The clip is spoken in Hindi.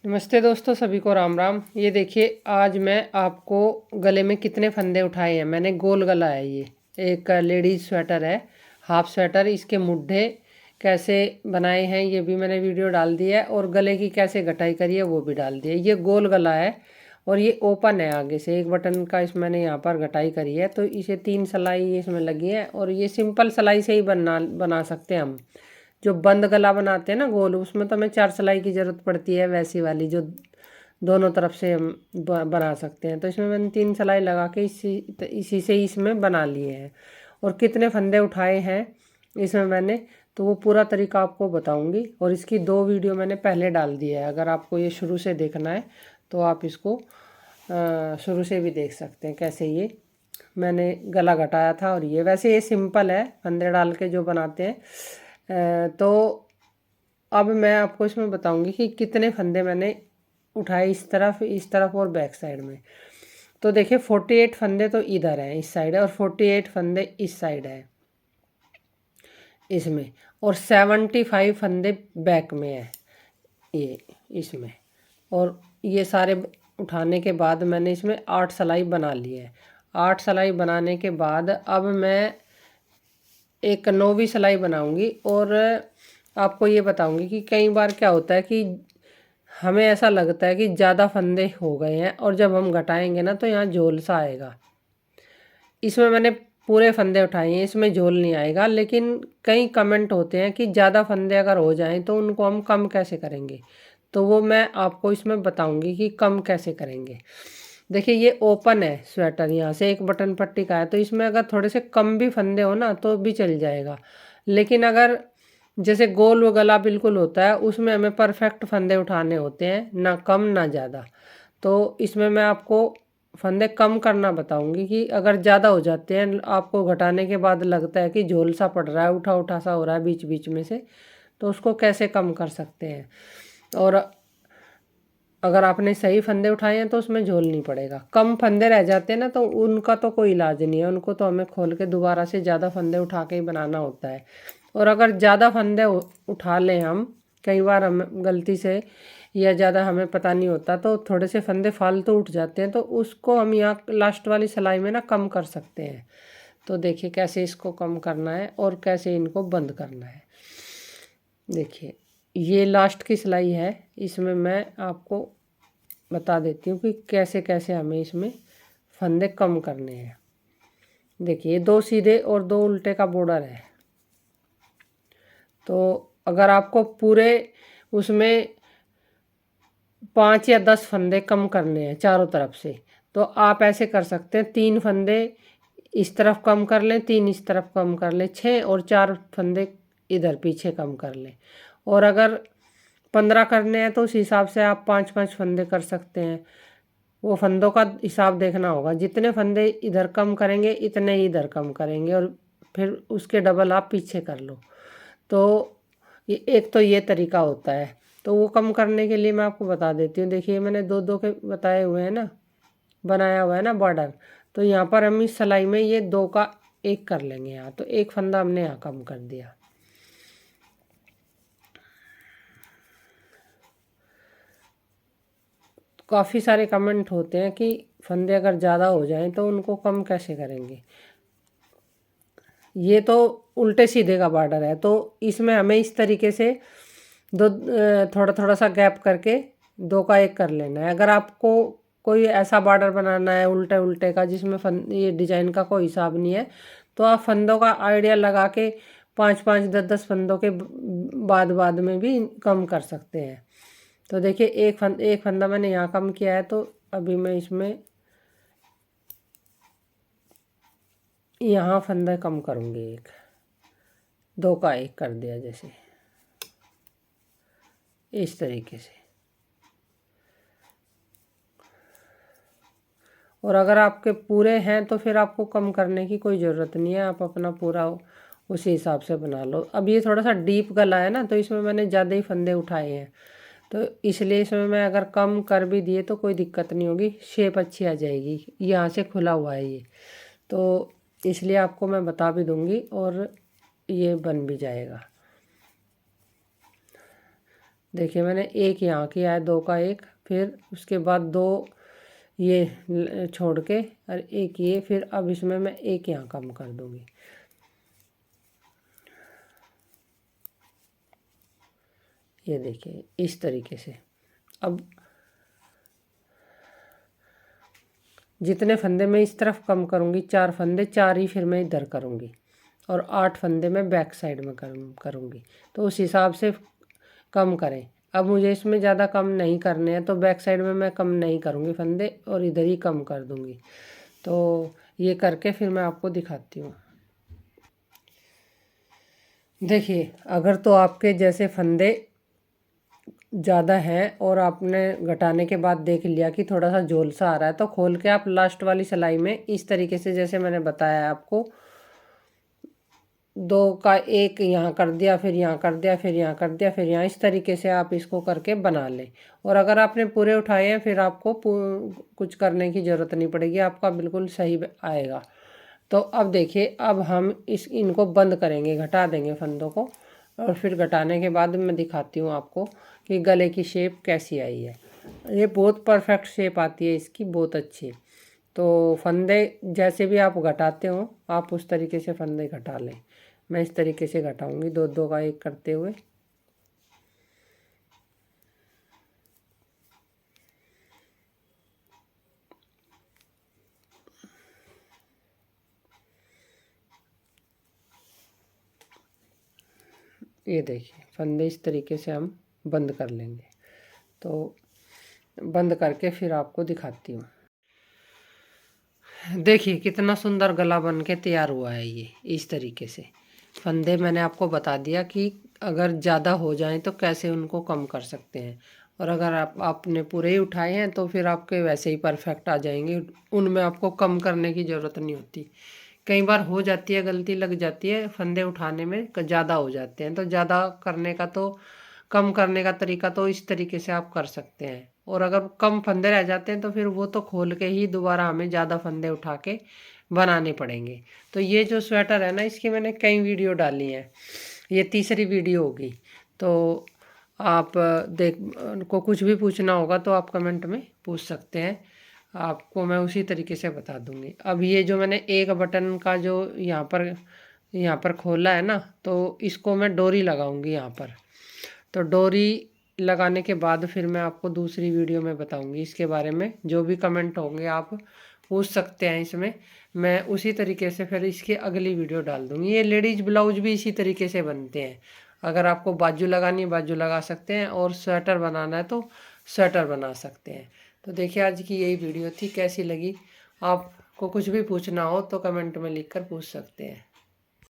नमस्ते दोस्तों, सभी को राम राम। ये देखिए, आज मैं आपको गले में कितने फंदे उठाए हैं। मैंने गोल गला है, ये एक लेडीज स्वेटर है, हाफ स्वेटर। इसके मुड्ढे कैसे बनाए हैं ये भी मैंने वीडियो डाल दिया है, और गले की कैसे गटाई करी है वो भी डाल दिया है। ये गोल गला है और ये ओपन है, आगे से एक बटन का इसमें मैंने यहाँ पर गटाई करी है। तो इसे 3 सिलाई इसमें लगी है, और ये सिंपल सिलाई से ही बना सकते हैं हम। जो बंद गला बनाते हैं ना गोल, उसमें तो हमें 4 सिलाई की ज़रूरत पड़ती है, वैसी वाली जो दोनों तरफ से हम बना सकते हैं। तो इसमें मैंने 3 सिलाई लगा के इसी से इसमें बना लिए हैं। और कितने फंदे उठाए हैं इसमें मैंने, तो वो पूरा तरीका आपको बताऊंगी। और इसकी 2 वीडियो मैंने पहले डाल दी है। अगर आपको ये शुरू से देखना है तो आप इसको शुरू से भी देख सकते हैं, कैसे ये मैंने गला घटाया था। और ये वैसे ये सिंपल है, फंदे डाल के जो बनाते हैं। तो अब मैं आपको इसमें बताऊंगी कि कितने फंदे मैंने उठाए, इस तरफ और बैक साइड में। तो देखिए, 48 फंदे तो इधर हैं, इस साइड है, और 48 फंदे इस साइड है इसमें, और 75 फंदे बैक में है ये इसमें। और ये सारे उठाने के बाद मैंने इसमें 8 सिलाई बना ली है। 8 सिलाई बनाने के बाद अब मैं एक 9वीं सिलाई बनाऊंगी। और आपको ये बताऊंगी कि कई बार क्या होता है कि हमें ऐसा लगता है कि ज़्यादा फंदे हो गए हैं, और जब हम घटाएंगे ना तो यहाँ झोल सा आएगा। इसमें मैंने पूरे फंदे उठाए हैं, इसमें झोल नहीं आएगा। लेकिन कई कमेंट होते हैं कि ज़्यादा फंदे अगर हो जाएं तो उनको हम कम कैसे करेंगे, तो वो मैं आपको इसमें बताऊंगी कि कम कैसे करेंगे। देखिए, ये ओपन है स्वेटर, यहाँ से एक बटन पट्टी का है, तो इसमें अगर थोड़े से कम भी फंदे हो ना तो भी चल जाएगा। लेकिन अगर जैसे गोल गला बिल्कुल होता है, उसमें हमें परफेक्ट फंदे उठाने होते हैं, ना कम ना ज़्यादा। तो इसमें मैं आपको फंदे कम करना बताऊंगी कि अगर ज़्यादा हो जाते हैं, आपको घटाने के बाद लगता है कि झोल सा पड़ रहा है, उठा उठा सा हो रहा है बीच बीच में से, तो उसको कैसे कम कर सकते हैं। और अगर आपने सही फंदे उठाए हैं तो उसमें झोल नहीं पड़ेगा। कम फंदे रह जाते हैं ना, तो उनका तो कोई इलाज नहीं है, उनको तो हमें खोल के दोबारा से ज़्यादा फंदे उठा के ही बनाना होता है। और अगर ज़्यादा फंदे उठा लें हम, कई बार हम गलती से, या ज़्यादा हमें पता नहीं होता, तो थोड़े से फंदे फालतू उठ जाते हैं, तो उसको हम यहाँ लास्ट वाली सिलाई में ना कम कर सकते हैं। तो देखिए कैसे इसको कम करना है और कैसे इनको बंद करना है। देखिए, ये लास्ट की सिलाई है, इसमें मैं आपको बता देती हूँ कि कैसे कैसे हमें इसमें फंदे कम करने हैं। देखिए, 2 सीधे और 2 उल्टे का बॉर्डर है। तो अगर आपको पूरे उसमें 5 या 10 फंदे कम करने हैं चारों तरफ से, तो आप ऐसे कर सकते हैं, 3 फंदे इस तरफ कम कर लें, 3 इस तरफ कम कर लें, 6 और 4 फंदे इधर पीछे कम कर लें। और अगर 15 करने हैं तो उस हिसाब से आप 5-5 फंदे कर सकते हैं। वो फंदों का हिसाब देखना होगा, जितने फंदे इधर कम करेंगे इतने ही इधर कम करेंगे, और फिर उसके डबल आप पीछे कर लो। तो ये एक तो ये तरीका होता है। तो वो कम करने के लिए मैं आपको बता देती हूँ। देखिए, मैंने 2-2 के बताए हुए हैं ना, बनाया हुआ है ना बॉर्डर। तो यहाँ पर हम इस सिलाई में ये 2 का 1 कर लेंगे यहाँ, तो एक फंदा हमने यहाँ कम कर दिया। काफ़ी सारे कमेंट होते हैं कि फंदे अगर ज़्यादा हो जाएं तो उनको कम कैसे करेंगे। ये तो उल्टे सीधे का बॉर्डर है, तो इसमें हमें इस तरीके से थोड़ा थोड़ा सा गैप करके 2 का 1 कर लेना है। अगर आपको कोई ऐसा बॉर्डर बनाना है उल्टे उल्टे का जिसमें ये डिजाइन का कोई हिसाब नहीं है, तो आप फंदों का आइडिया लगा के 5-5, 10-10 फंदों के बाद में भी कम कर सकते हैं। तो देखिए, एक फंदा मैंने यहाँ कम किया है, तो अभी मैं इसमें यहाँ फंदा कम करूँगी, 2 का 1 कर दिया, जैसे इस तरीके से। और अगर आपके पूरे हैं तो फिर आपको कम करने की कोई ज़रूरत नहीं है, आप अपना पूरा उसी हिसाब से बना लो। अब ये थोड़ा सा डीप गला है ना, तो इसमें मैंने ज़्यादा ही फंदे उठाए हैं, तो इसलिए इसमें मैं अगर कम कर भी दिए तो कोई दिक्कत नहीं होगी, शेप अच्छी आ जाएगी। यहाँ से खुला हुआ है ये, तो इसलिए आपको मैं बता भी दूँगी, और ये बन भी जाएगा। देखिए मैंने एक यहाँ किया है, 2 का एक, फिर उसके बाद 2 ये छोड़ के और एक ये, फिर अब इसमें मैं एक यहाँ कम कर दूंगी। ये देखिए इस तरीके से। अब जितने फंदे मैं इस तरफ कम करूँगी, 4 फंदे, 4 ही फिर मैं इधर करूँगी और 8 फंदे मैं बैक साइड में करूँगी। तो उस हिसाब से कम करें। अब मुझे इसमें ज़्यादा कम नहीं करने हैं तो बैक साइड में मैं कम नहीं करूँगी फंदे और इधर ही कम कर दूँगी। तो ये करके फिर मैं आपको दिखाती हूँ। देखिए अगर तो आपके जैसे फंदे ज़्यादा है और आपने घटाने के बाद देख लिया कि थोड़ा सा झोल सा आ रहा है, तो खोल के आप लास्ट वाली सिलाई में इस तरीके से, जैसे मैंने बताया आपको, 2 का एक यहाँ कर दिया, फिर यहाँ कर दिया, फिर यहाँ कर दिया, फिर यहाँ, इस तरीके से आप इसको करके बना लें। और अगर आपने पूरे उठाए हैं फिर आपको कुछ करने की ज़रूरत नहीं पड़ेगी, आपका बिल्कुल सही आएगा। तो अब देखिए, अब हम इनको बंद करेंगे, घटा देंगे फंदों को, और फिर घटाने के बाद मैं दिखाती हूँ आपको कि गले की शेप कैसी आई है। ये बहुत परफेक्ट शेप आती है इसकी, बहुत अच्छी। तो फंदे जैसे भी आप घटाते हो आप उस तरीके से फंदे घटा लें। मैं इस तरीके से घटाऊंगी, 2 का एक करते हुए। ये देखिए फंदे इस तरीके से हम बंद कर लेंगे। तो बंद करके फिर आपको दिखाती हूँ। देखिए कितना सुंदर गला बन के तैयार हुआ है ये, इस तरीके से। फंदे मैंने आपको बता दिया कि अगर ज़्यादा हो जाएं तो कैसे उनको कम कर सकते हैं, और अगर आपने पूरे ही उठाए हैं तो फिर आपके वैसे ही परफेक्ट आ जाएंगे, उनमें आपको कम करने की ज़रूरत नहीं होती। कई बार हो जाती है, गलती लग जाती है, फंदे उठाने में ज़्यादा हो जाते हैं, तो ज़्यादा करने का तो, कम करने का तरीका तो इस तरीके से आप कर सकते हैं। और अगर कम फंदे रह जाते हैं तो फिर वो तो खोल के ही दोबारा हमें ज़्यादा फंदे उठा के बनाने पड़ेंगे। तो ये जो स्वेटर है ना, इसकी मैंने कई वीडियो डाली हैं, ये तीसरी वीडियो होगी। तो आप देख को कुछ भी पूछना होगा तो आप कमेंट में पूछ सकते हैं, आपको मैं उसी तरीके से बता दूंगी। अब ये जो मैंने एक बटन का जो यहाँ पर खोला है ना, तो इसको मैं डोरी लगाऊंगी यहाँ पर। तो डोरी लगाने के बाद फिर मैं आपको दूसरी वीडियो में बताऊंगी इसके बारे में। जो भी कमेंट होंगे आप पूछ सकते हैं इसमें, मैं उसी तरीके से फिर इसकी अगली वीडियो डाल दूंगी। ये लेडीज ब्लाउज भी इसी तरीके से बनते हैं। अगर आपको बाजू लगानी है बाजू लगा सकते हैं, और स्वेटर बनाना है तो स्वेटर बना सकते हैं। तो देखिए आज की यही वीडियो थी, कैसी लगी? आपको कुछ भी पूछना हो तो कमेंट में लिख कर पूछ सकते हैं।